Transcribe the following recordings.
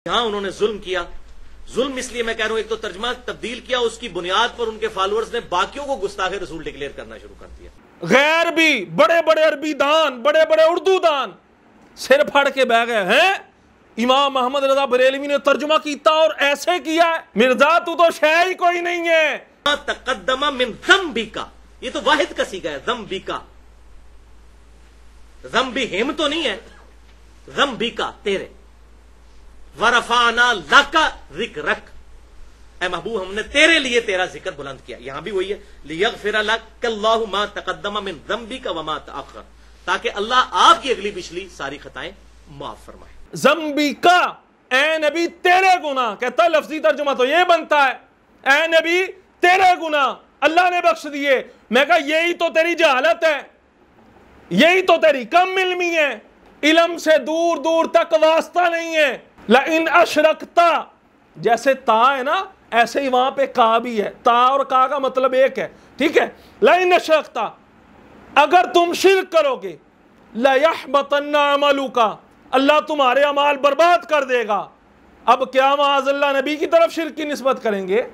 यहां उन्होंने जुल्म किया। जुल्म इसलिए मैं कह रहा हूं, एक तो तर्जमा तब्दील किया, उसकी बुनियाद पर उनके फॉलोअर्स ने बाकियों को गुस्ताखे रसूल डिक्लेयर करना शुरू कर दिया। गैर भी बड़े बड़े अरबी दान, बड़े बड़े उर्दू दान सिर फाड़ के बह गए हैं। इमाम मोहम्मद रजा बरेलवी ने तर्जुमा किया और ऐसे किया है, मिर्जा तू तो शय ही कोई नहीं है। तकद्दमा मिन ज़म्बिका, ये तो वाहिद का सीगा है, ज़म्बिका। ज़म्बी हिम तो नहीं है, ज़म्बिका तेरे। वरफाना लका ज़िक्रक, ऐ महबूब हमने तेरे लिए तेरा जिक्र बुलंद किया। यहां भी वही है, लियग़फ़िर लक अल्लाहु मा तक़द्दम मिन ज़म्बिका व मा तअख़्ख़र, ताकि अल्लाह आपकी अगली पिछली सारी खताएं माफ फरमाए। ज़म्बिका, ऐ नबी तेरे गुनाह, कहता है लफ्जी तर्जुमा तो ये बनता है, ऐ नबी तेरे गुनाह अल्लाह ने बख्श दिए। मैं कहा यही तो तेरी जहालत है, यही तो तेरी कम इल्मी है, इल्म से दूर दूर तक वास्ता नहीं है। लाइन अशरकता, जैसे ता है ना, ऐसे ही वहां पे का भी है, ता और का का मतलब एक है, ठीक है। लाइन अशरकता, अगर तुम शिर्क करोगे, लयहबतन्ना अमलुका, अल्लाह तुम्हारे अमाल बर्बाद कर देगा। अब क्या माअज़ल्लाह नबी की तरफ शिर्क की निस्बत करेंगे?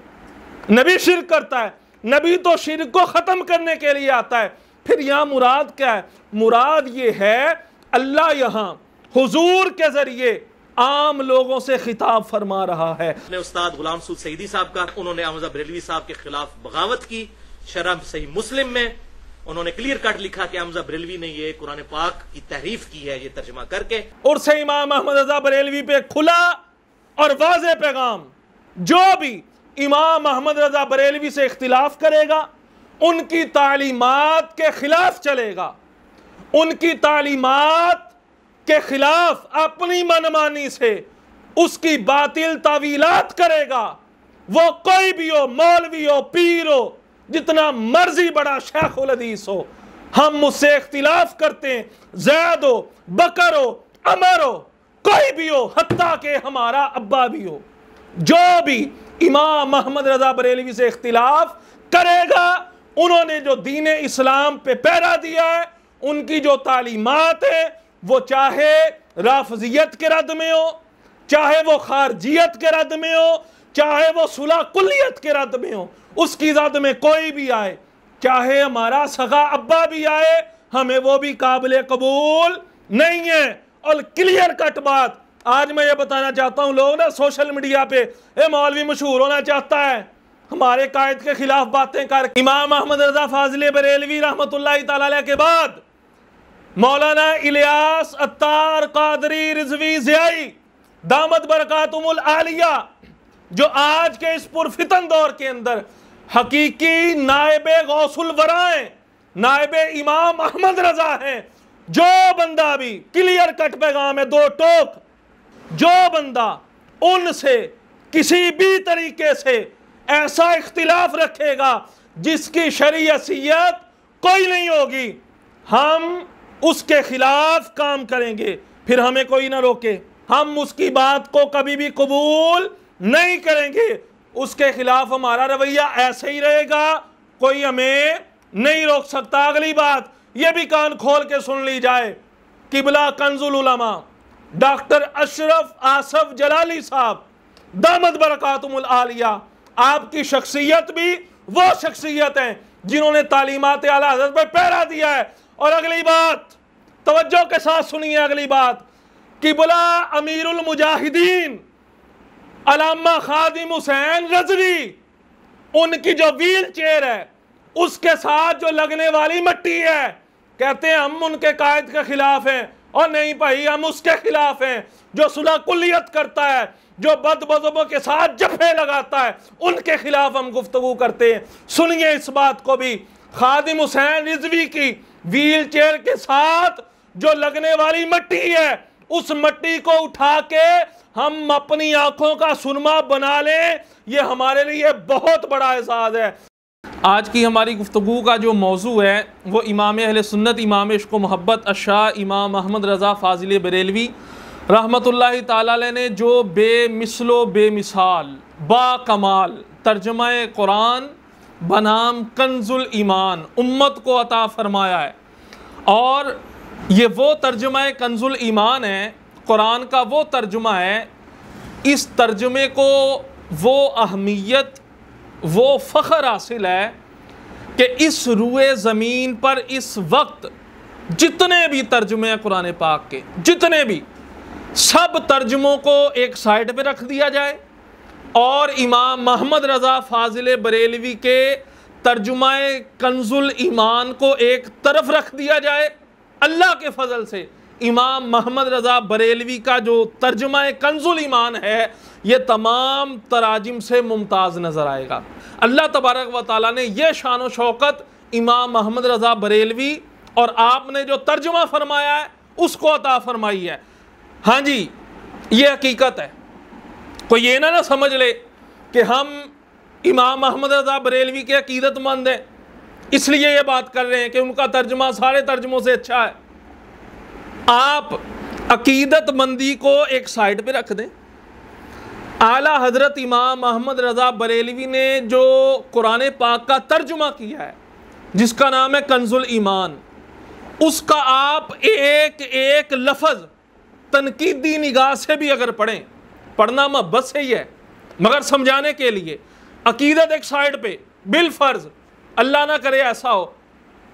नबी शिर्क करता है, नबी तो शिर्क को खत्म करने के लिए आता है। फिर यहां मुराद क्या है? मुराद ये है अल्लाह यहां हुजूर के जरिए आम लोगों से खिताब फरमा रहा है। अपने उस्ताद गुलाम सूद सईदी साहब का, उन्होंने अहमद बरेलवी साहब के खिलाफ बगावत की। शरह सही मुस्लिम में उन्होंने क्लियर कट लिखा कि अहमद बरेलवी ने ये कुरान पाक की तहरीफ की है, ये तर्जमा करके। और से इमाम अहमद रजा बरेलवी पे खुला और वाज़े पैगाम, जो भी इमाम अहमद रजा बरेलवी से इख्तिलाफ करेगा, उनकी तालीमात के खिलाफ चलेगा, उनकी तालीमात के खिलाफ अपनी मनमानी से उसकी बातिल तावीलात करेगा, वो कोई भी हो, मौलवी हो, पीर हो, जितना मर्जी बड़ा शेखुल हदीस हो, हम मुझसे इख्तिलाफ करते हैं, ज़ैद हो, बकर हो, अमर हो, कोई भी हो, हत्ता के हमारा अब्बा भी हो, जो भी इमाम अहमद रजा बरेलवी से इख्तिलाफ करेगा, उन्होंने जो दीन इस्लाम पे पैरा दिया है, उनकी जो तालीमात है, वो चाहे राफजियत के रद्द में हो, चाहे वो खारजियत के रद्द में हो, चाहे वो सुलह कुल्लियत के रद्द में हो, उसकी रद्द में कोई भी आए, चाहे हमारा सगा अब्बा भी आए, हमें वो भी काबिल कबूल नहीं है। और क्लियर कट बात आज मैं ये बताना चाहता हूं, लोग ना सोशल मीडिया पे ए मौलवी मशहूर होना चाहता है, हमारे कायद के खिलाफ बातें कर। इमाम अहमद रजा फाजिल बरेलवी रहमतुल्लाहि तआला अलैह के बाद मौलाना इलियास अत्तार कादरी रिजवी ज़ियाई दामत बरकातुमुल आलिया, जो आज के इस पुरफितन दौर के अंदर हकीकी नायबे गौसुल वरा हैं, नायबे इमाम अहमद रजा हैं, जो बंदा भी क्लियर कट पैगाम है, दो टोक, जो बंदा उनसे किसी भी तरीके से ऐसा इख्तिलाफ रखेगा जिसकी शरई हैसियत कोई नहीं होगी, हम उसके खिलाफ काम करेंगे। फिर हमें कोई ना रोके, हम उसकी बात को कभी भी कबूल नहीं करेंगे, उसके खिलाफ हमारा रवैया ऐसे ही रहेगा, कोई हमें नहीं रोक सकता। अगली बात यह भी कान खोल के सुन ली जाए, किबला कंजुल उलमा डॉक्टर अशरफ आसफ जलाली साहब दामत बरकातुमुल आलिया, आपकी शख्सियत भी वो शख्सियत है जिन्होंने तालीमात आला हज़रत पर पैरा दिया है। और अगली बात तवज्जो के साथ सुनिए, अगली बात, किबला अमीरुल मुजाहिदीन अल्लामा खादिम हुसैन रज़वी, उनकी जो व्हील चेयर है उसके साथ जो लगने वाली मट्टी है, कहते हैं हम उनके कायद के खिलाफ हैं। और नहीं भाई, हम उसके खिलाफ हैं जो सुलह कुल्लियत करता है, जो बदबज़ों के साथ जफे लगाता है, उनके खिलाफ हम गुफ्तगू करते हैं। सुनिए इस बात को भी, खादिम हुसैन रिजवी की व्हील चेयर के साथ जो लगने वाली मट्टी है, उस मट्टी को उठा के हम अपनी आंखों का सुरमा बना लें, ये हमारे लिए बहुत बड़ा एजाज़ है। आज की हमारी गुफ्तगू का जो मौजू है वो इमाम अहले सुन्नत, इमाम इश्क व मोहब्बत अशाह इमाम अहमद रज़ा फाजिल बरेलवी रहमतुल्लाहि ताला अलैह ने जो बेमिसलो बेमिसाल बाकमाल तर्जुमा कुरान बनाम कंजुल ईमान उम्मत को अता फरमाया है, और ये वो तर्जुमा कंजुल ईमान है, कुरान का वो तर्जुमा है इस तर्जुमे को वो अहमियत, वो फ़ख्र हासिल है कि इस रुए ज़मीन पर इस वक्त जितने भी तर्जुमे हैं कुरान पाक के, जितने भी, सब तर्जुमों को एक साइड पे रख दिया जाए और इमाम मोहम्मद रज़ा फ़ाज़िल बरेलवी के तर्जुमाए कंजुल ईमान को एक तरफ रख दिया जाए। अल्लाह के फजल से इमाम मोहम्मद रज़ा बरेलवी का जो तर्जुमाए कंजुल ईमान है ये तमाम तराजिम से मुमताज़ नज़र आएगा। अल्लाह तबारक व तआला ने यह शान व शौकत इमाम मोहम्मद रज़ा बरेलवी और आपने जो तर्जुमा फरमाया है उसको अता फरमाई है। हाँ जी, ये हकीकत है। कोई ये ना समझ ले कि हम इमाम मोहम्मद रज़ा बरेलवी के अकीदतमंद हैं इसलिए ये बात कर रहे हैं कि उनका तर्जुमा सारे तर्जुमों से अच्छा है। आप अकीदतमंदी को एक साइड पे रख दें। आला हजरत इमाम मोहम्मद रज़ा बरेलवी ने जो कुरान पाक का तर्जुमा किया है जिसका नाम है कंजुल ईमान, उसका आप एक एक लफ्ज़ तनकीदी निगाह से भी अगर पढ़ें, पढ़ना मोहब्बत से ही है मगर समझाने के लिए, अकीदत एक साइड पे बिल फर्ज, अल्लाह ना करे ऐसा हो,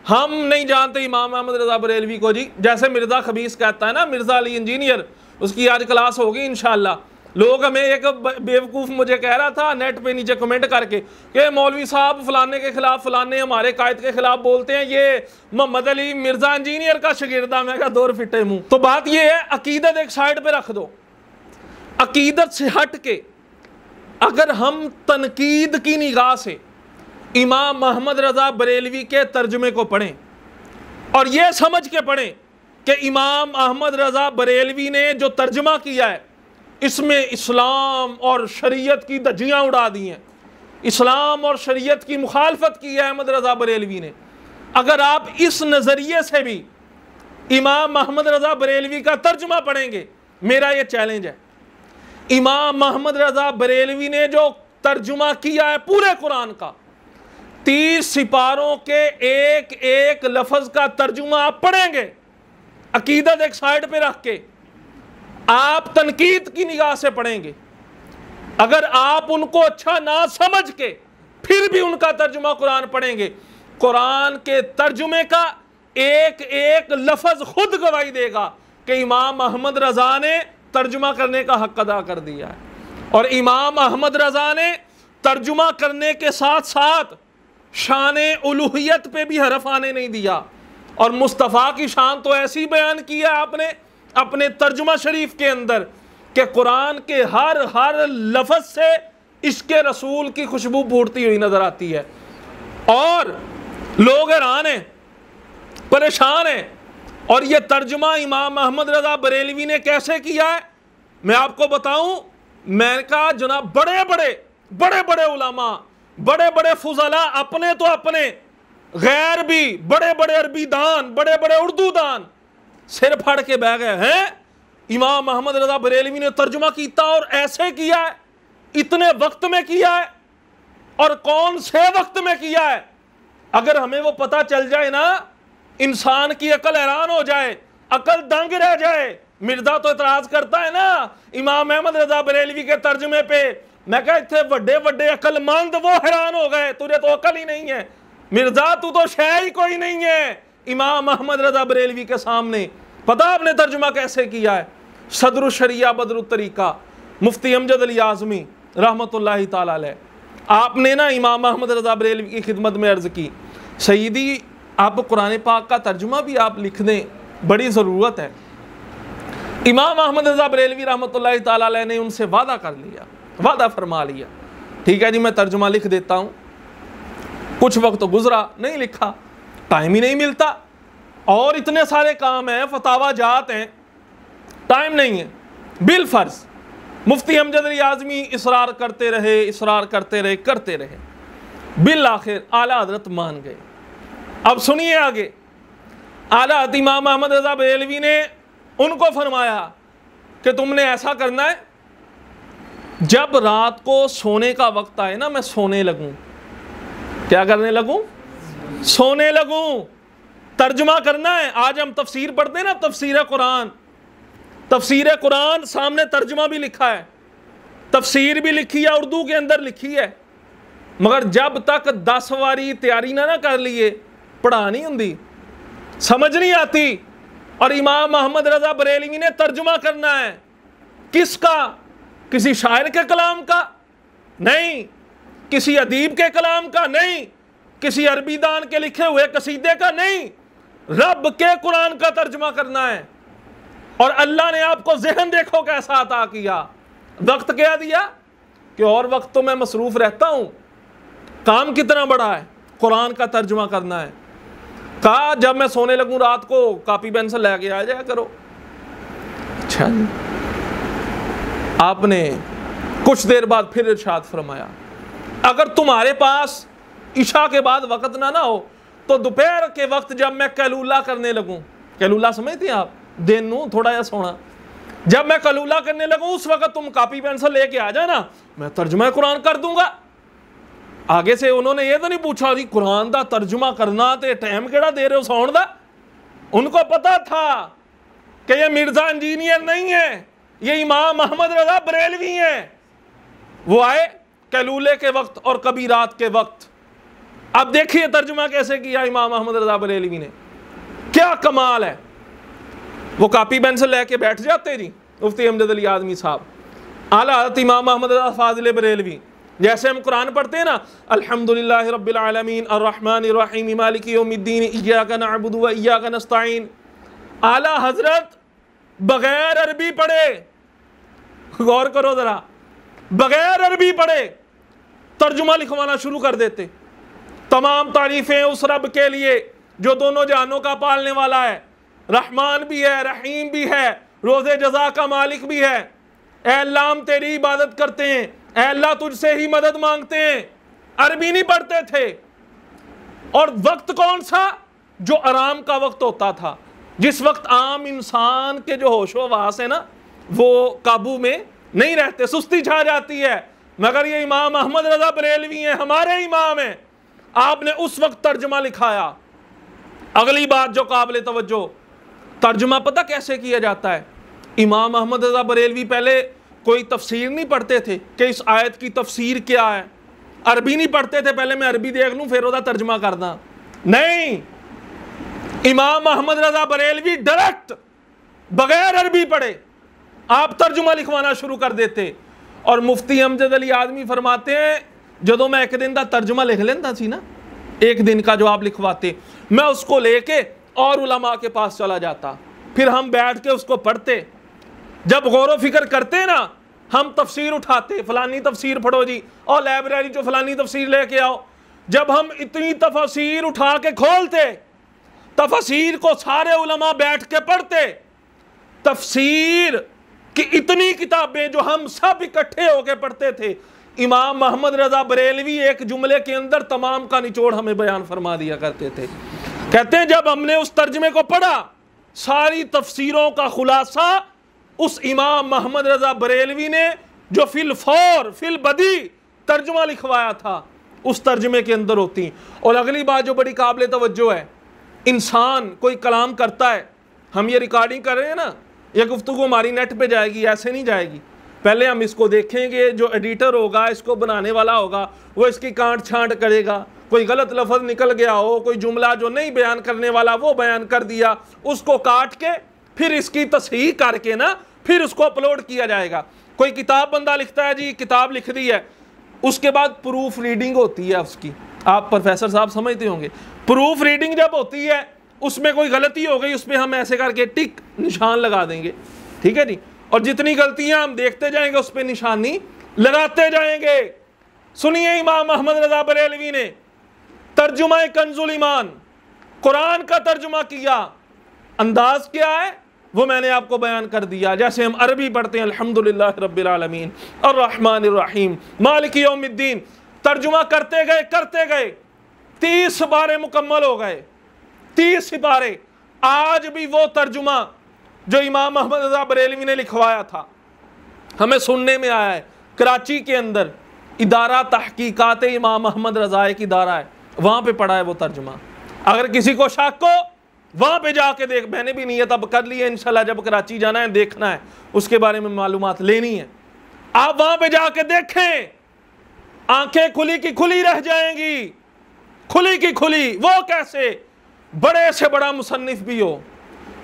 हम नहीं जानते इमाम मोहम्मद रज़ा बरेलवी को जी, जैसे मिर्ज़ा खबीस कहता है ना, मिर्ज़ा अली इंजीनियर, उसकी आज क्लास होगी इंशाअल्लाह। लोग हमें, एक बेवकूफ़ मुझे कह रहा था नेट पे नीचे कमेंट करके कि मौलवी साहब फलाने के खिलाफ, फलाने हमारे कायद के खिलाफ बोलते हैं, ये मोहम्मद अली मिर्ज़ा इंजीनियर का शागिर्दा। मैं कहा दौर फिटे मुँह। तो बात ये है, अकीदत एक साइड पे रख दो। अकीदत से हट के अगर हम तनकीद की निगाह से इमाम मोहम्मद रज़ा बरेलवी के तर्जुमे को पढ़ें और ये समझ के पढ़ें कि इमाम अहमद रज़ा बरेलवी ने जो तर्जुमा किया है इसमें इस्लाम और शरीयत की धज्जियाँ उड़ा दी हैं, इस्लाम और शरीयत की मुखालफत की है अहमद रज़ा बरेलवी ने। अगर आप इस नज़रिए से भी इमाम मोहम्मद रज़ा बरेलवी का तर्जुमा पढ़ेंगे, मेरा ये चैलेंज है, इमाम मोहम्मद रज़ा बरेलवी ने जो तर्जुमा किया है पूरे कुरान का, 30 सिपारों के एक एक लफ्ज़ का तर्जुमा आप पढ़ेंगे, अकीदत एक साइड पे रख के आप तनकीद की निगाह से पढ़ेंगे। अगर आप उनको अच्छा ना समझ के फिर भी उनका तर्जुमा कुरान पढ़ेंगे, कुरान के तर्जुमे का एक एक लफ्ज़ खुद गवाही देगा कि इमाम अहमद रज़ा ने तर्जुमा करने का हक अदा कर दिया है। और इमाम अहमद रज़ा ने तर्जुमा करने के साथ साथ शान उलूहियत पे भी हरफ आने नहीं दिया। और मुस्तफ़ा की शान तो ऐसी बयान की है आपने अपने तर्जुमा शरीफ के अंदर कि कुरान के हर हर लफ्ज़ से इश्क़ रसूल की खुशबू फूटती हुई नज़र आती है। और लोग हैरान हैं, परेशान हैं। और ये तर्जुमा इमाम मोहम्मद रज़ा बरेलवी ने कैसे किया है मैं आपको बताऊं। मैंने कहा जनाब बड़े बड़े उलमा, बड़े बड़े फुज़ला, अपने तो अपने, गैर भी, बड़े बड़े अरबी दान, बड़े बड़े उर्दू दान सिर फाड़ के बह गए हैं। इमाम मोहम्मद रज़ा बरेलवी ने तर्जुमा किया और ऐसे किया है, इतने वक्त में किया है और कौन से वक्त में किया है। अगर हमें वो पता चल जाए ना, इंसान की अकल हैरान हो जाए, अकल दंग रह जाए। मिर्जा तो इतराज करता है ना इमाम अहमद रज़ा बरेलवी के तर्जुमे पे। मैं कहा इतने बड़े बड़े अकलमंद वो हैरान हो गए, तुझे तो अकल ही नहीं है मिर्जा, तू तो शय ही कोई नहीं है इमाम अहमद रज़ा बरेलवी के सामने। पता आपने तर्जुमा कैसे किया है? सदरुल शरिया बदरुत तरीका मुफ्ती अमजद अली आज़मी रहमतुल्लाहि ताला अलैह, आपने ना इमाम अहमद रज़ा बरेलवी की खिदमत में अर्ज़ की, सईदी आप कुरान पाक का तर्जुमा भी आप लिख दें, बड़ी ज़रूरत है। इमाम अहमद रज़ा बरेलवी रहमतुल्लाहि ताला अलैह ने उनसे वादा कर लिया, वादा फरमा लिया, ठीक है जी मैं तर्जुमा लिख देता हूँ। कुछ वक्त तो गुजरा, नहीं लिखा, टाइम ही नहीं मिलता और इतने सारे काम हैं, फतावा जात हैं, टाइम नहीं है। बिल फर्ज मुफ्ती अमजद अली आज़मी इसरार करते रहे, बिल आखिर आला हज़रत मान गए। अब सुनिए आगे, आला हज़रत इमाम अहमद रज़ा बरेलवी ने उनको फरमाया कि तुमने ऐसा करना है, जब रात को सोने का वक्त आए ना, मैं सोने लगूं। क्या करने लगूं? सोने लगूं। तर्जुमा करना है। आज हम तफसीर पढ़ते हैं ना, तफसीर कुरान सामने तर्जुमा भी लिखा है। तफसीर भी लिखी है, उर्दू के अंदर लिखी है, मगर जब तक 10 वारी तैयारी ना कर लिए पढ़ा नहीं होंगी, समझ नहीं आती। और इमाम मोहम्मद रजा बरेलवी ने तर्जुमा करना है किसका? किसी शायर के कलाम का नहीं, किसी अदीब के कलाम का नहीं, किसी अरबी दान के लिखे हुए कसीदे का नहीं, रब के कुरान का तर्जुमा करना है। और अल्लाह ने आपको ज़हन देखो कैसा अता किया, वक्त क्या दिया कि और वक्त तो मैं मसरूफ रहता हूं, काम कितना बड़ा है, कुरान का तर्जुमा करना है। कहा जब मैं सोने लगूं रात को कॉपी पेंसिल लेके आ जाया करो। अच्छा जी। आपने कुछ देर बाद फिर इरशाद फरमाया, अगर तुम्हारे पास इशा के बाद वक्त ना हो तो दोपहर के वक्त जब मैं कैलूला करने लगूं, कैलूला समझते हैं आप, दिन नू थोड़ा या सोना, जब मैं कैलूला करने लगूं उस वक्त तुम कॉपी पेंसिल लेके आ जाना, मैं तर्जुमा कुरान कर दूंगा। आगे से उन्होंने ये तो नहीं पूछा जी कुरान दा तर्जुमा करना ते टाइम केड़ा दे रहे हो सौण दा। उनको पता था कि ये मिर्जा इंजीनियर नहीं है, ये इमाम मोहम्मद रजा बरेलवी हैं। वो आए कैलूले के वक्त और कभी रात के वक्त। अब देखिए तर्जुमा कैसे किया इमाम मोहम्मद रजा बरेलवी ने, क्या कमाल है। वो कॉपी पेंसिल लेके बैठ जाते जी मुफ्ती अहमद अली आदमी साहब, आला हज़रत इमाम मोहम्मद रजा फाजिल बरेलवी। जैसे हम कुरान पढ़ते हैं ना, अल्हम्दुलिल्लाहि रब्बिल आलमीन अर्रहमानिर रहीम मालिकी यौमिद्दीन इय्याका नअबुदु व इय्याका नस्तईन, आला हजरत बगैर अरबी पढ़े, गौर करो जरा, बगैर अरबी पढ़े तर्जुमा लिखवाना शुरू कर देते। तमाम तारीफें उस रब के लिए जो दोनों जहानों का पालने वाला है, रहमान भी है, रहीम भी है, रोज़े जज़ा का मालिक भी है। ऐ अल्लाह हम तेरी इबादत करते हैं, ऐ अल्लाह तुझसे ही मदद मांगते हैं। अरबी नहीं पढ़ते थे। और वक्त कौन सा? जो आराम का वक्त होता था, जिस वक्त आम इंसान के जो होशो हवास है ना वो काबू में नहीं रहते, सुस्ती छा जाती है। मगर ये इमाम मोहम्मद रजा बरेलवी हैं, हमारे इमाम हैं, आपने उस वक्त तर्जुमा लिखाया। अगली बात जो काबिल तवज्जो, तर्जुमा पता कैसे किया जाता है? इमाम मोहम्मद रजा बरेलवी पहले कोई तफसीर नहीं पढ़ते थे कि इस आयत की तफसीर क्या है, अरबी नहीं पढ़ते थे पहले मैं अरबी देख लूं फिर उसका तर्जुमा करना, नहीं। इमाम मोहम्मद रजा बरेलवी डायरेक्ट बगैर अरबी पढ़े आप तर्जुमा लिखवाना शुरू कर देते। और मुफ्ती अहमद अली आदमी फरमाते हैं, जो मैं एक दिन का तर्जुमा लिख लेता सी ना, एक दिन का जो आप लिखवाते, मैं उसको लेके और उलमा के पास चला जाता, फिर हम बैठ के उसको पढ़ते। जब गौर फिक्र करते ना, हम तफसीर उठाते, फलानी तफसीर पढ़ो जी, और लाइब्रेरी जो फलानी तफसीर लेके आओ। जब हम इतनी तफसीर उठा के खोलते, तफसीर को सारे उलमा बैठ के पढ़ते, तफसीर की इतनी किताबें जो हम सब इकट्ठे होके पढ़ते थे, इमाम मोहम्मद रजा बरेलवी एक जुमले के अंदर तमाम का निचोड़ हमें बयान फरमा दिया करते थे। कहते हैं जब हमने उस तर्जमे को पढ़ा, सारी तफसीरों का खुलासा उस इमाम मोहम्मद रजा बरेलवी ने जो फिल फौर फिल बदी तर्जुमा लिखवाया था उस तर्जमे के अंदर होती। और अगली बात जो बड़ी काबिल तवज्जो है, इंसान कोई कलाम करता है, हम ये रिकॉर्डिंग कर रहे हैं ना, ये गुफ्तगू हमारी नेट पे जाएगी, ऐसे नहीं जाएगी। पहले हम इसको देखेंगे, जो एडिटर होगा, इसको बनाने वाला होगा, वो इसकी काट छांट करेगा, कोई गलत लफ्ज़ निकल गया हो, कोई जुमला जो नहीं बयान करने वाला वो बयान कर दिया, उसको काट के फिर इसकी तस्हीह करके ना फिर उसको अपलोड किया जाएगा। कोई किताब बंदा लिखता है जी, किताब लिख दी है, उसके बाद प्रूफ रीडिंग होती है उसकी, आप प्रोफेसर साहब समझते होंगे। प्रूफ रीडिंग जब होती है, उसमें कोई गलती हो गई, उसमें हम ऐसे करके टिक निशान लगा देंगे, ठीक है जी। और जितनी गलतियां हम देखते जाएंगे उस पर निशानी लगाते जाएंगे। सुनिए इमाम मोहम्मद रजा बरेलवी ने तर्जुमा कंजुल ईमान कुरान का तर्जुमा किया, अंदाज क्या है वो मैंने आपको बयान कर दिया। जैसे हम अरबी पढ़ते हैं अल्हम्दुलिल्लाह रब्बिल आलमीन अर्रहमानिर रहीम मालिकी यौमिद्दीन, तर्जुमा करते गए 30 बारे मुकम्मल हो गए, 30 सिपारे। आज भी वो तर्जुमा जो इमाम मोहम्मद रजा बरेलवी ने लिखवाया था, हमें सुनने में आया है कराची के अंदर इदारा तहकीकात इमाम मोहम्मद रजा एक इदारा है, वहाँ पे पढ़ा है वो तर्जुमा। अगर किसी को शक हो वहाँ पे जाके देख, मैंने भी नियत अब कर ली है इंशाल्लाह, जब कराची जाना है देखना है, उसके बारे में मालूमात लेनी है। आप वहां पे जाके देखें, आंखें खुली की खुली रह जाएंगी, खुली की खुली। वो कैसे? बड़े से बड़ा मुसन्निफ भी हो,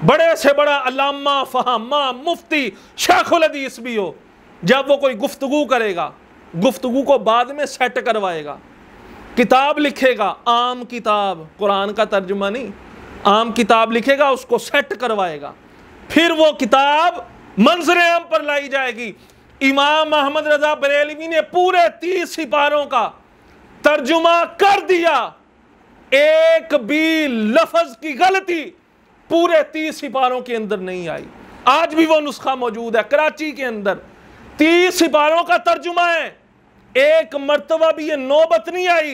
बड़े से बड़ा अल्लामा फहामा मुफ्ती शेखुल हदीस भी हो, जब वो कोई गुफ्तगू करेगा, गुफ्तगू को बाद में सेट करवाएगा, किताब लिखेगा, आम किताब, कुरान का तर्जुमा नहीं, आम किताब लिखेगा, उसको सेट करवाएगा, फिर वो किताब मंजर आम पर लाई जाएगी। इमाम अहमद रजा बरेलवी ने पूरे 30 सिपारों का तर्जुमा कर दिया, एक भी लफ्ज की गलती पूरे 30 सिपारों के अंदर नहीं आई। आज भी वो नुस्खा मौजूद है कराची के अंदर, 30 सिपारों का तर्जुमा है। एक मर्तबा भी ये नौबत नहीं आई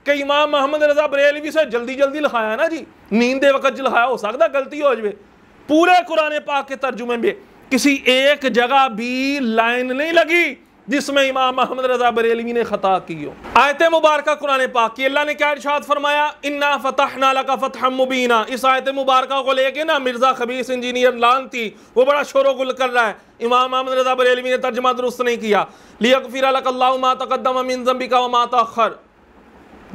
कि इमाम मोहम्मद रजा बरेलवी से जल्दी जल्दी लिखाया ना जी, नींद दे वक्त लिखाया, हो सकता गलती हो जाए। पूरे कुरान पाक के तर्जुमे में किसी एक जगह भी लाइन नहीं लगी जिसमें इमाम मोहम्मद रजा बरेलवी ने खता की हो। आयत मुबारक कुरान पाक की, अल्लाह ने क्या इरशाद फरमाया, इन्ना फतहना लका फतहम मुबीना। इस आयत मुबारक को लेके ना मिर्जा खबीस इंजीनियर लानती वो बड़ा शोर गुल कर रहा है, इमाम मोहम्मद रजा बरेलवी ने तर्जुमा दुरुस्त नहीं किया। लियगफिर लकल्लाहु मा तक़द्दम मिन ज़ंबिका व मा तअख़्ख़र।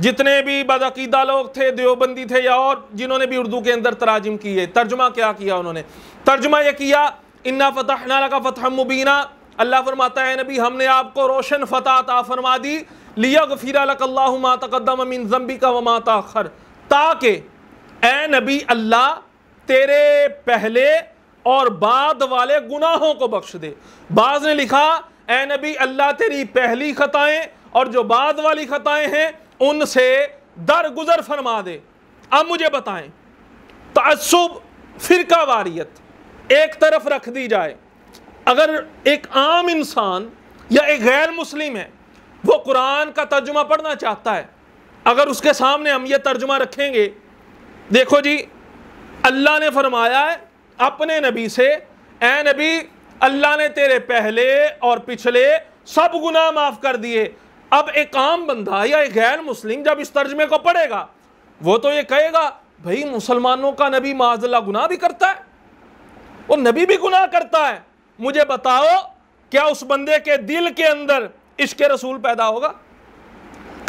जितने भी बदअक़ीदा लोग थे, देवबंदी थे या और जिन्होंने भी उर्दू के अंदर तराजिम किए, तर्जुमा क्या किया उन्होंने? तर्जुमा यह किया, इन्ना फतहना लका फतहम मुबीना। अल्लाह फरमाता है नबी हमने आपको रोशन फतह अता फरमा दी, लियगफिर लकल्लाहु मा तक़द्दम मिन ज़ंबिका व मा तअख़्ख़र, ताकि ए नबी अल्लाह तेरे पहले और बाद वाले गुनाहों को बख्श दे। बाज़ ने लिखा ए नबी अल्लाह तेरी पहली खताएं और जो बाद वाली खताएं हैं उनसे दरगुजर फरमा दे। अब मुझे बताएं, तअस्सुब फिरका वारियत एक तरफ रख दी जाए, अगर एक आम इंसान या एक गैर मुस्लिम है वो कुरान का तर्जुमा पढ़ना चाहता है, अगर उसके सामने हम ये तर्जुमा रखेंगे, देखो जी अल्लाह ने फरमाया है अपने नबी से, ए नबी अल्लाह ने तेरे पहले और पिछले सब गुनाह माफ कर दिए। अब एक आम बंदा या एक गैर मुस्लिम जब इस तर्जुमे को पढ़ेगा वो तो ये कहेगा भाई मुसलमानों का नबी माज़अल्लाह गुनाह भी करता है, वो नबी भी गुनाह करता है। मुझे बताओ क्या उस बंदे के दिल के अंदर इश्क़ रसूल पैदा होगा?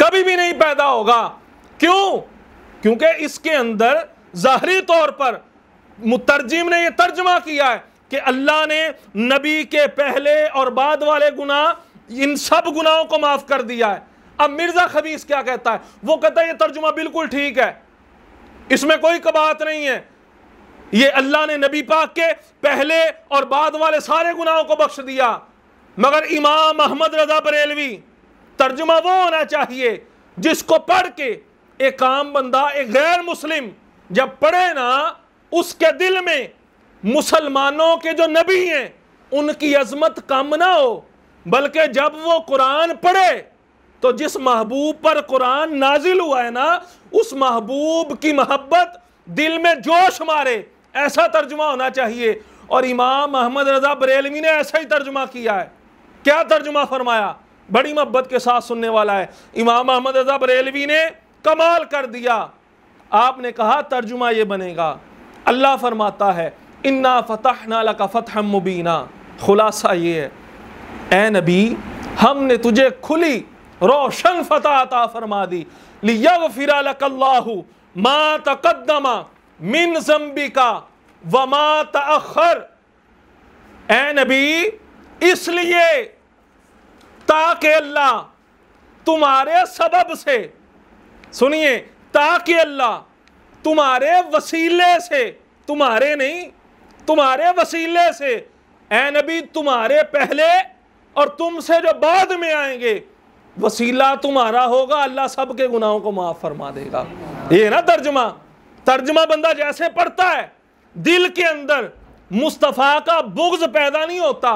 कभी भी नहीं पैदा होगा। क्यों? क्योंकि इसके अंदर ज़ाहरी तौर पर मुतर्जिम ने यह तर्जुमा किया है कि अल्लाह ने नबी के पहले और बाद वाले गुनाह, इन सब गुनाहों को माफ कर दिया है। अब मिर्जा खबीस क्या कहता है? वो कहता है ये तर्जुमा बिल्कुल ठीक है, इसमें कोई कबात नहीं है, ये अल्लाह ने नबी पाक के पहले और बाद वाले सारे गुनाहों को बख्श दिया। मगर इमाम अहमद रजा बरेलवी, तर्जुमा वो होना चाहिए जिसको पढ़ के एक आम बंदा, एक गैर मुस्लिम जब पढ़े ना, उसके दिल में मुसलमानों के जो नबी हैं उनकी अजमत कम ना हो, बल्कि जब वो कुरान पढ़े तो जिस महबूब पर कुरान नाजिल हुआ है ना, उस महबूब की मोहब्बत दिल में जोश मारे, ऐसा तर्जुमा होना चाहिए। और इमाम अहमद रजा बरेलवी ने ऐसा ही तर्जुमा किया है। क्या तर्जुमा फरमाया? बड़ी मोहब्बत के साथ सुनने वाला है। इमाम अहमद रजा बरेलवी ने कमाल कर दिया। आपने कहा तर्जुमा ये बनेगा, अल्लाह फरमाता है इन्ना फतहना लका फतहम मुबीना। खुलासा ये है, ए नबी हमने तुझे खुली रोशन फतह अता फरमा दी, लियगफिर लकल्लाहु मा तक़द्दमा मिन ज़ंबिका व मा तअख़्ख़र। ए नबी इसलिए ताकि अल्लाह तुम्हारे सबब से, सुनिए, ताकि अल्लाह तुम्हारे वसीले से, तुम्हारे नहीं, तुम्हारे वसीले से, ए नबी तुम्हारे पहले और तुमसे जो बाद में आएंगे वसीला तुम्हारा होगा, अल्लाह सबके गुनाहों को माफ फरमा देगा। ये ना तर्जुमा। तर्जुमा बंदा जैसे पढ़ता है दिल के अंदर मुस्तफ़ा का बुग़्ज़ पैदा नहीं होता,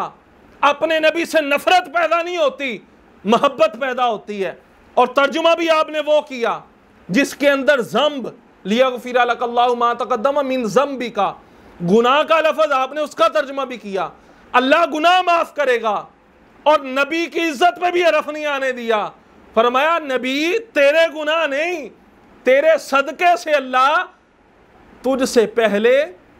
अपने नबी से नफरत पैदा नहीं होती, मोहब्बत पैदा होती है। और तर्जुमा भी आपने वो किया जिसके अंदर ज़ंब, लियगफिर लकल्लाहु मा तक़द्दम मिन ज़ंबिका, गुनाह का लफ्ज़ आपने उसका तर्जुमा भी किया। अल्लाह गुनाह माफ़ करेगा और नबी की इज्जत पे भी रफ नहीं आने दिया। फरमाया नबी तेरे गुनाह नहीं, तेरे सदके से अल्लाह तुझसे पहले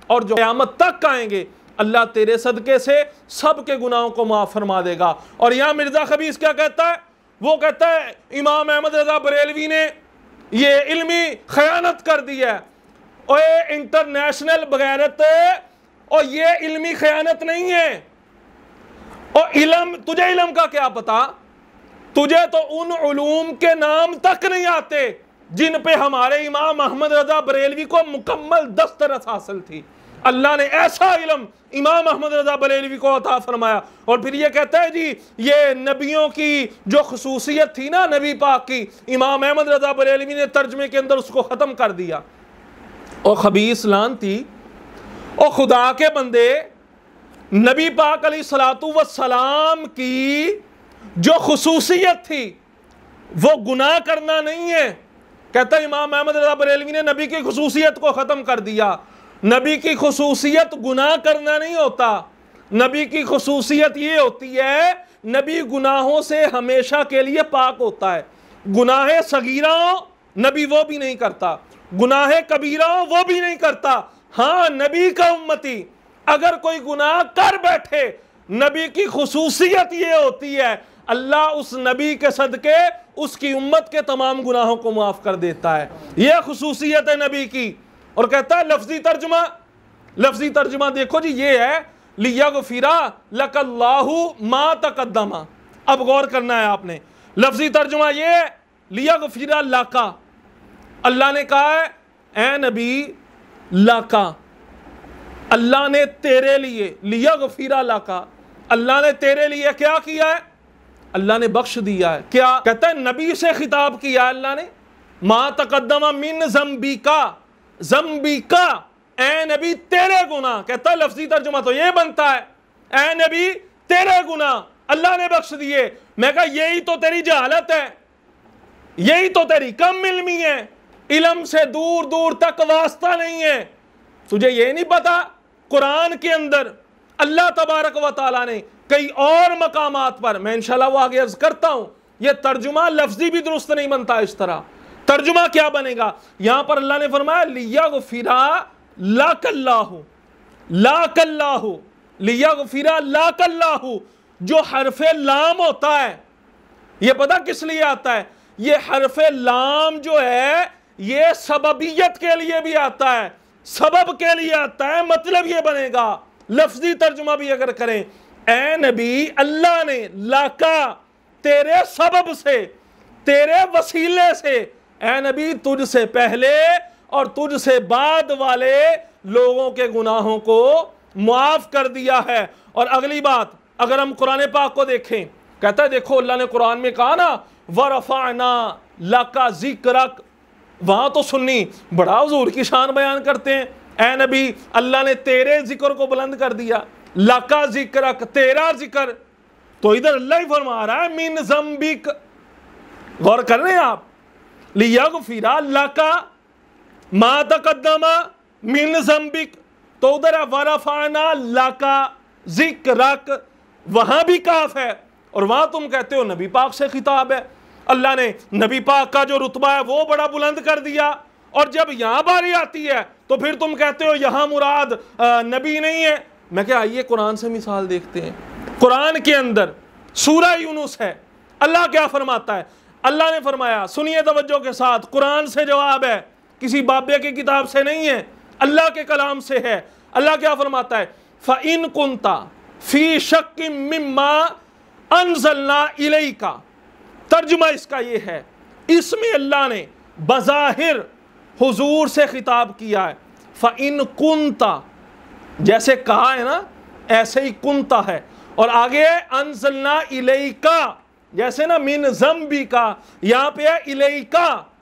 और जो क़यामत तक आएंगे अल्लाह तेरे सदके से सबके गुनाहों को माफ़ फरमा देगा। और यहाँ मिर्ज़ा खबीस क्या कहता है? वो कहता है इमाम अहमद रज़ा बरेलवी ने ये इल्मी खयानत कर दी है। और ये इंटरनेशनल बगैरत, और ये इल्मी खयानत नहीं है। और इल्म, तुझे इल्म का क्या पता? तुझे तो उन उलूम के नाम तक नहीं आते जिन पे हमारे इमाम अहमद रज़ा बरेलवी को मुकम्मल दस्तरस हासिल थी। अल्लाह ने ऐसा इल्म इमाम अहमद रज़ा बरेलवी को अता फरमाया। और फिर ये कहता है जी ये नबियों की जो खसूसियत थी ना नबी पाक की, इमाम अहमद रज़ा बरेलवी ने तर्जमे के अंदर उसको ख़त्म कर दिया। और खबीस लानती और खुदा के बंदे, नबी पाक अलैहिस्सलातु वस्सलाम की जो खसूसियत थी वो गुनाह करना नहीं है। कहता है इमाम अहमद रज़ा बरेलवी ने नबी की खसूसियत को ख़त्म कर दिया। नबी की खसूसियत गुनाह करना नहीं होता। नबी की खसूसियत ये होती है, नबी गुनाहों से हमेशा के लिए पाक होता है। गुनाह सगीरा नबी वो भी नहीं करता, गुनाह कबीरा वो भी नहीं करता। हाँ, नबी का उम्मती अगर कोई गुनाह कर बैठे, नबी की खसूसियत ये होती है अल्लाह उस नबी के सदके उसकी उम्मत के तमाम गुनाहों को माफ़ कर देता है। यह खसूसियत है नबी की। और कहता है लफ्जी तर्जुमा, लफ्जी तर्जुमा देखो जी, ये है लियगफिरा लकल्लाहु मा तकद्दमा। अब गौर करना है आपने, लफ्जी तर्जुमा ये है लियगफिरा लाका। अल्लाह ने कहा है ए नबी लाका, अल्लाह ने तेरे लिए, लियगफिरा लाका, अल्लाह ने तेरे लिए क्या किया है? अल्लाह ने बख्श दिया है। क्या कहता है? नबी से खिताब किया अल्लाह ने, मा तकद्दमा मिन ज़म्बिका, ज़म्बिका ए नबी तेरे गुनाह। कहता है लफ्जी तर्जुमा तो ये बनता है ए नबी तेरे गुनाह अल्लाह ने बख्श दिए। मैं कहा यही तो तेरी जहालत है, यही तो तेरी कम इल्मी है, इल्म से दूर दूर तक वास्ता नहीं है। तुझे ये नहीं पता कुरान के अंदर अल्लाह तबारक व तआला ने कई और मकामात पर, मैं इंशाल्लाह वो आगे अर्ज करता हूं, ये तर्जुमा लफ्जी भी दुरुस्त नहीं बनता। इस तरह तर्जुमा क्या बनेगा? यहां पर अल्लाह ने फरमाया लियगफिरा लाकल्लाहु, लाकल्लाहु, लियगफिरा लाकल्लाहु। जो हरफे लाम होता है ये पता किस लिए आता है? ये हरफे लाम जो है ये सबबियत के लिए भी आता है, सबब के लिए आता है। मतलब ये बनेगा लफ्जी तर्जुमा भी अगर करें, ए नबी अल्लाह ने लाका तेरे सबब से, तेरे वसीले से, ए नबी तुझसे पहले और तुझसे बाद वाले लोगों के गुनाहों को माफ कर दिया है। और अगली बात अगर हम कुरान पाक को देखें, कहता है देखो अल्लाह ने कुरान में कहा ना वरफाना लाका जिक्रक, वहां तो सुन्नी बड़ा हुजूर की शान बयान करते हैं, ए नबी अल्लाह ने तेरे जिक्र को बुलंद कर दिया, लाका जिक्रक तेरा जिक्र। तो इधर अल्लाह ही फरमा रहा है मिन ज़म्बिक, गौर कर रहे हैं आप, लियगफिरा लाका मा तकद्दमा मिन ज़म्बिक। तो उधर है वरफाना लाका जिक्रक, वहां भी काफ है और वहां तुम कहते हो नबी पाक से खिताब है। अल्लाह ने नबी पाक का जो रुतबा है वो बड़ा बुलंद कर दिया, और जब यहां बारी आती है तो फिर तुम कहते हो यहां मुराद नबी नहीं है। मैं क्या, आइए कुरान से मिसाल देखते हैं। कुरान के अंदर सूरह यूनुस है, अल्लाह क्या फरमाता है? अल्लाह ने फरमाया, सुनिए तवज्जो के साथ, कुरान से जवाब है, किसी बाबे की किताब से नहीं है, अल्लाह के कलाम से है। अल्लाह क्या फरमाता है? फ़इन कुंता फ़ी शक्किम मिम्मा अनज़लना इलैका। तर्जुमा इसका ये है, इसमें अल्लाह ने बज़ाहिर हुजूर से खिताब किया है। फ़इन कुंता, जैसे कहा है ना ऐसे ही कुंता है, और आगे है अनज़लना इलैका, जैसे ना मिन ज़म्बी का, यहाँ पे है इलैका।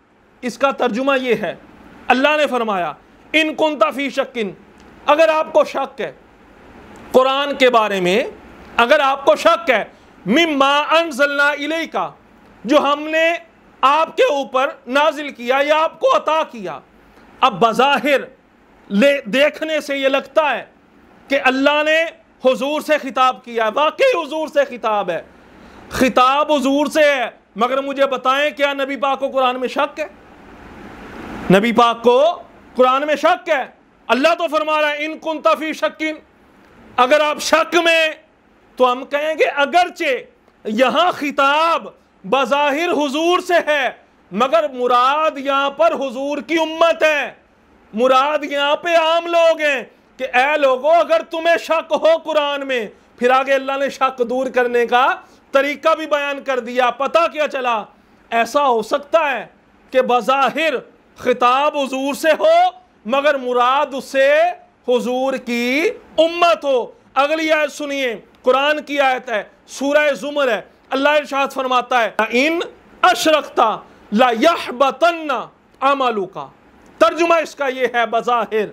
इसका तर्जुमा ये है, अल्लाह ने फरमाया इन कुंता फ़ी शक्किन, अगर आपको शक है कुरान के बारे में, अगर आपको शक है मिम्मा अनज़लना इलैका, जो हमने आपके ऊपर नाजिल किया या आपको अता किया। अब बज़ाहिर देखने से ये लगता है कि अल्लाह ने हुजूर से खिताब किया, वाकई हुजूर से खिताब है, खिताब हुजूर से है। मगर मुझे बताएं क्या नबी पाक को कुरान में शक है? नबी पाक को कुरान में शक है? अल्लाह तो फरमा रहा है इन कुंता फी शक्किन, अगर आप शक में, तो हम कहेंगे अगरचे यहां खिताब बज़ाहिर हुजूर से है, मगर मुराद यहां पर हुजूर की उम्मत है। मुराद यहां पे आम लोग हैं कि ऐ लोगों, अगर तुम्हें शक हो कुरान में, फिर आगे अल्लाह ने शक दूर करने का तरीका भी बयान कर दिया। पता क्या चला, ऐसा हो सकता है कि बज़ाहिर खिताब हुजूर से हो, मगर मुराद उससे हुजूर की उम्मत हो। अगली आयत सुनिए, कुरान की आयत है, सूरह ज़ुमर है। अल्लाह इरशाद फरमाता है, इन अशरकता ला यहबतन्ना अमलुका। तर्जुमा इसका ये है बज़ाहिर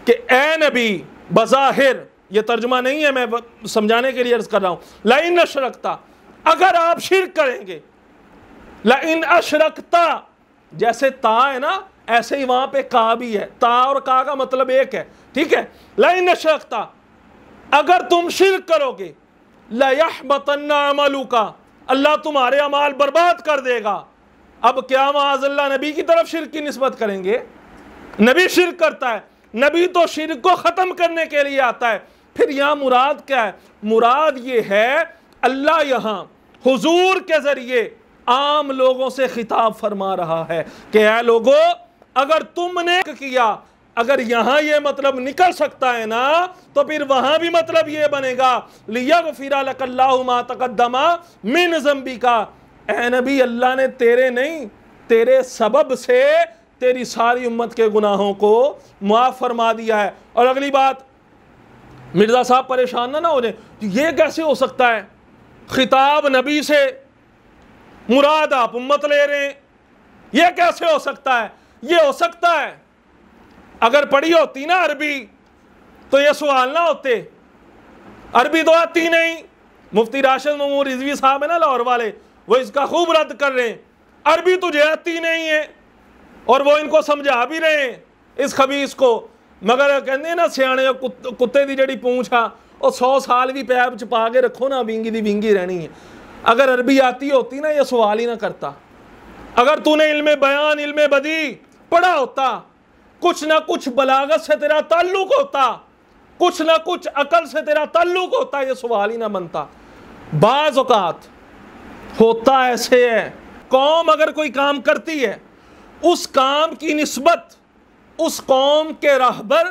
कि ए नबी, बज़ाहिर, ये तर्जुमा नहीं है, मैं समझाने के लिए अर्ज कर रहा हूं। ला इन अशरकता, अगर आप शिर्क करेंगे, ला इन अशरकता, जैसे ता है ना, ऐसे ही वहां पे का भी है। ता और का का मतलब एक है, ठीक है। ला इन अशरकता, अगर तुम शिर्क करोगे, ला यहबतन्ना अमलुका, अल्लाह तुम्हारे अमाल बर्बाद कर देगा। अब क्या माअज़ल्लाह नबी की तरफ शिर्क की निस्बत करेंगे? नबी शिर्क करता है, नबी तो शिर्क को ख़त्म करने के लिए आता है। फिर यहाँ मुराद क्या है? मुराद ये है, अल्लाह यहाँ हुजूर के ज़रिए आम लोगों से खिताब फरमा रहा है कि ऐ लोगों, अगर तुमने किया, अगर यहाँ ये मतलब निकल सकता है ना, तो फिर वहाँ भी मतलब ये बनेगा, लियग़फ़िर लकल्लाहु मा तक़द्दमा मिन ज़ंबिका। ऐ नबी, अल्लाह ने तेरे नहीं, तेरे सबब से तेरी सारी उम्मत के गुनाहों को माफ़ फरमा दिया है। और अगली बात, मिर्ज़ा साहब परेशान ना हो जाए, ये कैसे हो सकता है? खिताब नबी से, मुराद आप उम्मत ले रहे हैं, ये कैसे हो सकता है? ये हो सकता है अगर पढ़ी होती ना अरबी, तो ये सवाल ना होते। अरबी तो आती नहीं। मुफ्ती राशिद महमूद रिजवी साहब है ना लाहौर वाले, वो इसका खूब रद्द कर रहे हैं, अरबी तुझे आती नहीं है, और वो इनको समझा भी रहे हैं इस खबीस को। मगर कहते हैं ना सियाने, कुत्ते की जड़ी पूंछ आ, और 100 साल भी पैर छुपा के रखो ना, विंगी दी विंगी रहनी है। अगर अरबी आती होती ना, ये सवाल ही ना करता। अगर तूने इल्मे बयान, इल्मे बदी पढ़ा होता, कुछ ना कुछ बलागत से तेरा ताल्लुक होता, कुछ ना कुछ अकल से तेरा ताल्लुक होता, ये सवाल ही ना बनता। बाज़ औक़ात होता ऐसे है, कौम अगर कोई काम करती है, उस काम की निस्बत उस कौम के रहबर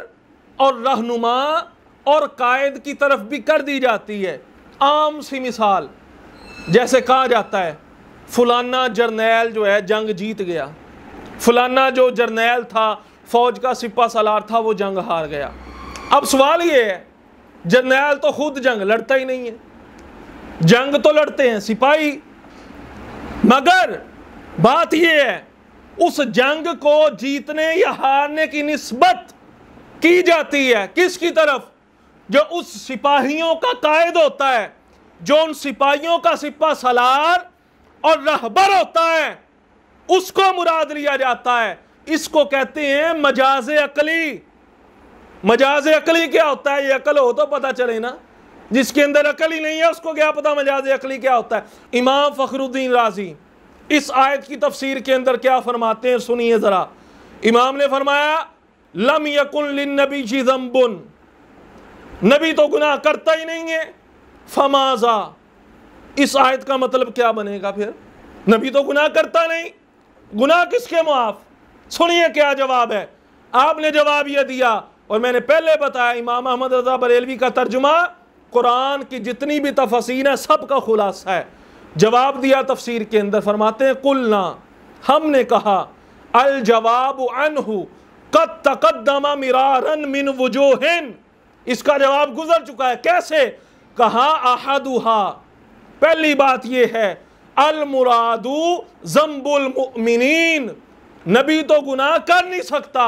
और रहनुमा और कायद की तरफ भी कर दी जाती है। आम सी मिसाल, जैसे कहा जाता है फलाना जर्नैल जो है जंग जीत गया, फलाना जो जर्नैल था, फौज का सिपा सलार था, वो जंग हार गया। अब सवाल ये है, जर्नैल तो खुद जंग लड़ता ही नहीं है, जंग तो लड़ते हैं सिपाही, मगर बात यह है उस जंग को जीतने या हारने की निस्बत की जाती है किसकी तरफ? जो उस सिपाहियों का कायद होता है, जो उन सिपाहियों का सिपा सलार और रहबर होता है, उसको मुराद लिया जाता है। इसको कहते हैं मजाज़े अकली। मजाज़े अकली क्या होता है? ये अकल हो तो पता चले ना, जिसके अंदर अकल ही नहीं है उसको क्या पता मजाज़े अकली क्या होता है। इमाम फ़खरुद्दीन राज़ी इस आयत की तफसीर के अंदर क्या फरमाते हैं, सुनिए ज़रा। इमाम ने फरमाया, लम यकुन लिन्नबी ज़ंबुन, नबी तो गुनाह करता ही नहीं है, फमाज़ा, इस आयत का मतलब क्या बनेगा फिर? नबी तो गुनाह करता नहीं, गुनाह किसके मुआफ? सुनिए क्या जवाब है। आपने जवाब यह दिया, और मैंने पहले बताया, इमाम अहमद रज़ा बरेलवी का तर्जुमा कुरान की जितनी भी तफसीर है सब का खुलासा है। जवाब दिया तफसीर के अंदर, फरमाते हैं कुलना, हमने कहा, अल जवाब अनहु कद तक़द्दमा मिरारन मिन वुजूहिन, इसका जवाब गुजर चुका है। कैसे? कहा अहदुहा, पहली बात यह है, अल मुरादू ज़ंबुल मुमिनीन, नबी तो गुनाह कर नहीं सकता,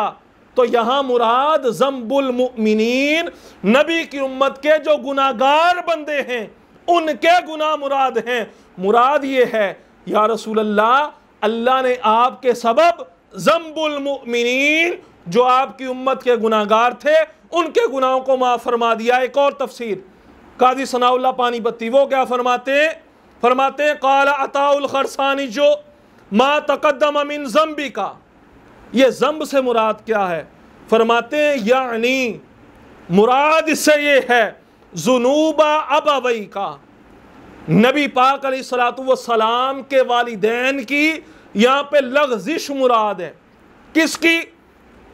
तो यहां मुराद ज़ंबुल मुमिनीन, नबी की उम्मत के जो गुनाहगार बंदे हैं उनके गुनाह मुराद हैं। मुराद ये है, या रसूल अल्लाह, अल्लाह ने आपके सबब ज़ंबुल मुमिनीन, जो आपकी उम्मत के गुनाहगार थे, उनके गुनाहों को माफ़ फरमा दिया। एक और तफसीर काजी सनाउल्लाह पानीपत्ती, वो क्या फरमाते? फरमाते क़ाल अताउल खरसानी, जो मा तक़द्दम मिन ज़ंबिका, ये ज़ंब से मुराद क्या है? फरमाते यानी मुराद इससे ये है जुनूबा अबवई का, नबी पाक अलैहिस्सलातु वस्सलाम के वालिदैन की यहाँ पे लग़ज़िश मुराद है। किसकी?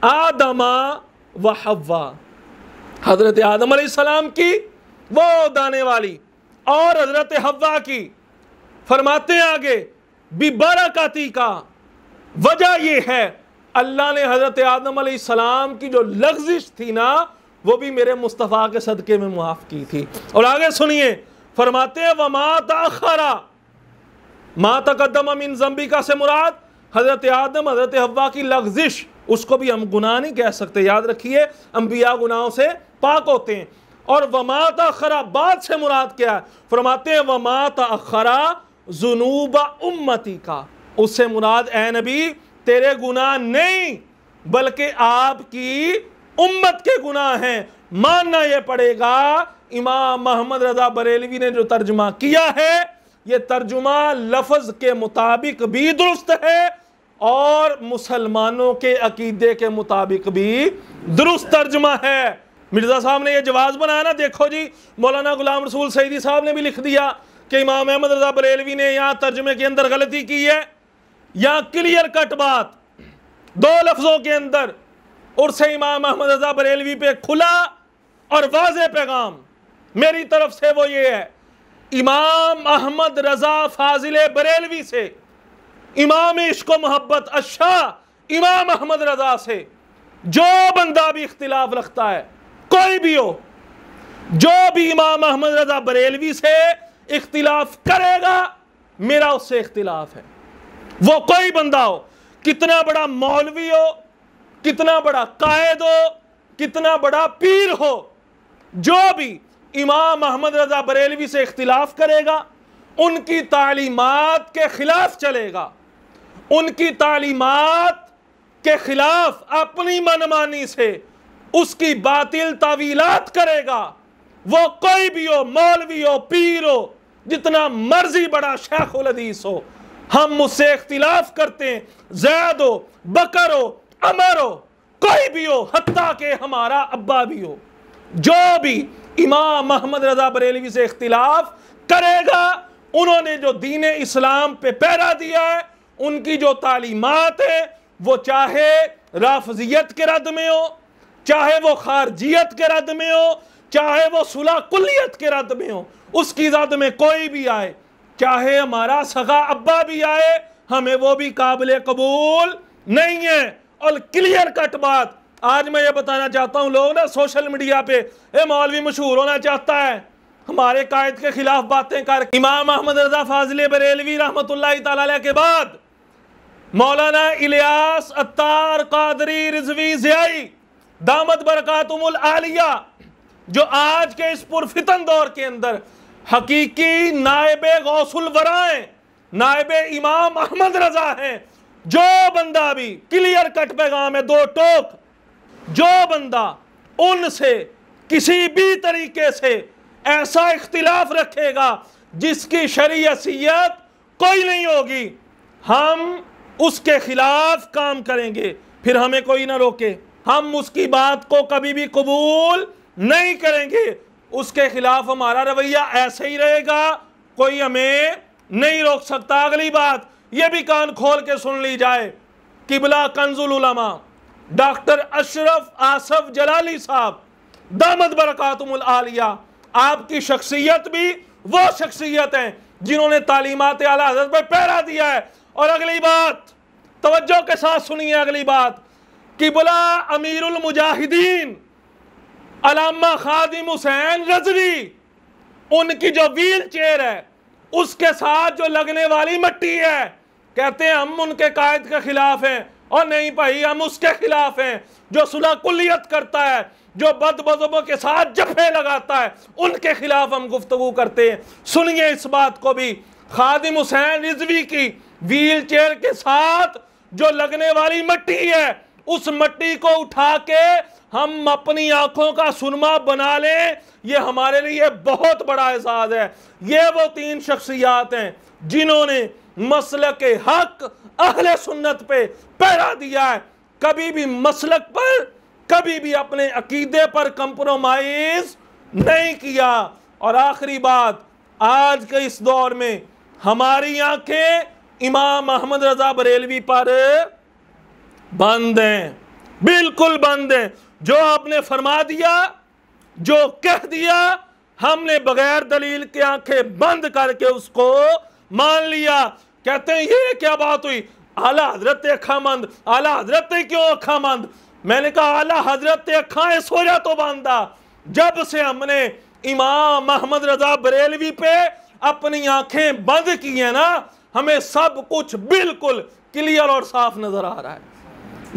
आदमा व हव्वा, हजरत आदम अलैहिस्सलाम की वो दाने वाली और हजरत हव्वा की। फरमाते हैं आगे बिबरकती का, वजह ये है अल्लाह ने हजरत आदम अलैहिस्सलाम की जो लग़ज़िश थी ना वो भी मेरे मुस्तफ़ा के सदके में मुआफ़ की थी। और आगे सुनिए, फरमाते हैं वमा ताखरा मा तक़द्दम मिन ज़ंबिका से मुराद हजरत आदम हजरत हव्वा की लग़ज़िश, उसको भी हम गुनाह नहीं कह सकते, याद रखिए अंबिया गुनाहों से पाक होते हैं। और वमा ताखरा बाद से मुराद क्या है? फरमाते हैं वमा ताखरा जुनूबा उम्मती का, उससे मुराद ए नबी तेरे गुनाह नहीं बल्कि आपकी उम्मत के गुनाह हैं। मानना यह पड़ेगा इमाम मोहम्मद रज़ा बरेलवी ने जो तर्जुमा किया है ये तर्जुमा लफ्ज़ के मुताबिक भी दुरुस्त है और मुसलमानों के अकीदे के मुताबिक भी दुरुस्त तर्जुमा है। मिर्ज़ा साहब ने यह जवाब बनाया ना, देखो जी मौलाना गुलाम रसूल सईदी साहब ने भी लिख दिया कि इमाम अहमद रज़ा बरेलवी ने यहाँ तर्जुमे के अंदर गलती की है। यहाँ क्लियर कट बात दो लफ्ज़ों के अंदर, उर्से इमाम अहमद रज़ा बरेलवी पे खुला और वाज़े पैगाम मेरी तरफ से वो ये है, इमाम अहमद रज़ा फाजिल बरेलवी से, इमाम इश्क़ मोहब्बत अच्छा इमाम अहमद रज़ा से जो बंदा भी इख्तिलाफ रखता है, कोई भी हो, जो भी इमाम अहमद रज़ा बरेलवी से इख्तिलाफ करेगा मेरा उससे इख्तिलाफ है। वो कोई बंदा हो, कितना बड़ा मौलवी हो, कितना बड़ा कायद हो, कितना बड़ा पीर हो, जो भी इमाम अहमद रज़ा बरेलवी से इख्तिलाफ करेगा उनकी तालीमात के खिलाफ चलेगा, उनकी तालीमात के खिलाफ अपनी मनमानी से उसकी बातिल तावीलात करेगा। वो कोई भी हो, मौलवी हो, पीर हो, जितना मर्जी बड़ा शेख उल हदीस हो, हम मुझसे इख्तिलाफ करते हैं, ज़ैद हो, बकर हो, अमर हो, कोई भी हो, हत्ता के हमारा अब्बा भी हो, जो भी इमाम अहमद रज़ा बरेलवी से इख्तिलाफ करेगा उन्होंने जो दीन इस्लाम पे पहरा दिया है, उनकी जो तालीमात है वो चाहे राफजियत के रद्द में हो, चाहे वो खारजियत के रद्द में हो, चाहे वो सुलह कुल्लियत के रद्द में हो, उसकी रद्द में कोई भी आए, चाहे हमारा सगा अब्बा भी आए, हमें वो भी काबिल कबूल नहीं है। और क्लियर कट बात आज मैं ये बताना चाहता हूँ, लोग ना सोशल मीडिया पे ए मौलवी मशहूर होना चाहता है, हमारे कायद के खिलाफ बातें कर। इमाम अहमद रज़ा फाजिल बरेलवी रहमतुल्लाहि तआला अलैह के बाद मौलाना इलियास अत्तार कादरी रिजवी ज़ियाई दामत बरकातुमुल आलिया, जो आज के इस पुरफितन दौर के अंदर हकीकी नायबे गौसुल वरा हैं, नायबे इमाम अहमद रज़ा हैं, जो बंदा भी क्लियर कट पैगाम है, दो टोक, जो बंदा उनसे किसी भी तरीके से ऐसा इख्तिलाफ रखेगा जिसकी शरीयत कोई नहीं होगी, हम उसके खिलाफ काम करेंगे, फिर हमें कोई ना रोके, हम उसकी बात को कभी भी कबूल नहीं करेंगे, उसके खिलाफ हमारा रवैया ऐसे ही रहेगा, कोई हमें नहीं रोक सकता। अगली बात यह भी कान खोल के सुन ली जाए, किबला कंजुल उलमा डॉक्टर अशरफ आसफ जलाली साहब दामत बरकातुमुल आलिया, आपकी शख्सियत भी वो शख्सियत है जिन्होंने तालीमात आला हज़रत पे पहरा दिया है। और अगली बात तवज्जो के साथ सुनिए, अगली बात किबला अमीरुल मुजाहिदीन अल्लामा खादिम हुसैन रज़वी, उनकी जो व्हील चेयर है उसके साथ जो लगने वाली मट्टी है, कहते हैं हम उनके कायद के खिलाफ हैं, और नहीं भाई हम उसके खिलाफ हैं जो सुलह कुल्लियत करता है, जो बदबज़ों के साथ जफे लगाता है, उनके खिलाफ हम गुफ्तगू करते हैं। सुनिए इस बात को भी, खादिम हुसैन रिजवी की व्हील चेयर के साथ जो लगने वाली मट्टी है, उस मट्टी को उठा के हम अपनी आंखों का सुरमा बना लें, ये हमारे लिए बहुत बड़ा एजाज़ है। ये वो तीन शख्सियात हैं जिन्होंने मसलक के हक अहले सुन्नत पे पहरा दिया है, कभी भी मसलक पर कभी भी अपने अकीदे पर कंप्रोमाइज नहीं किया। और आखिरी बात, आज के इस दौर में हमारी आंखें इमाम अहमद रजा बरेलवी पर बंद हैं, बिल्कुल बंद हैं। जो आपने फरमा दिया, जो कह दिया, हमने बगैर दलील के आंखें बंद करके उसको मान लिया। कहते हैं ये क्या बात हुई, आला हजरत अखामंद, आला हजरत क्यों अखामंद? मैंने कहा आला हजरत अखाए सो जा तो बांधा। जब से हमने इमाम अहमद रजा बरेलवी पे अपनी आंखें बंद की है ना, हमें सब कुछ बिल्कुल क्लियर और साफ नजर आ रहा है।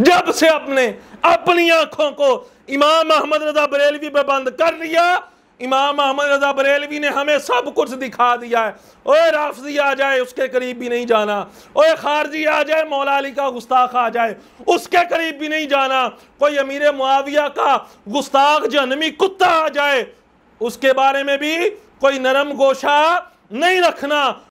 जब से अपने अपनी आंखों को इमाम अहमद रजा बरेलवी पे बंद कर लिया, इमाम अहमद रजा बरेलवी ने हमें सब कुछ दिखा दिया है। ओए राफजी आ जाए उसके करीब भी नहीं जाना, ओए खारजी आ जाए मौला अली का गुस्ताख आ जाए उसके करीब भी नहीं जाना, कोई अमीर मुआविया का गुस्ताख जहन्नमी कुत्ता आ जाए उसके बारे में भी कोई नरम गोशा नहीं रखना।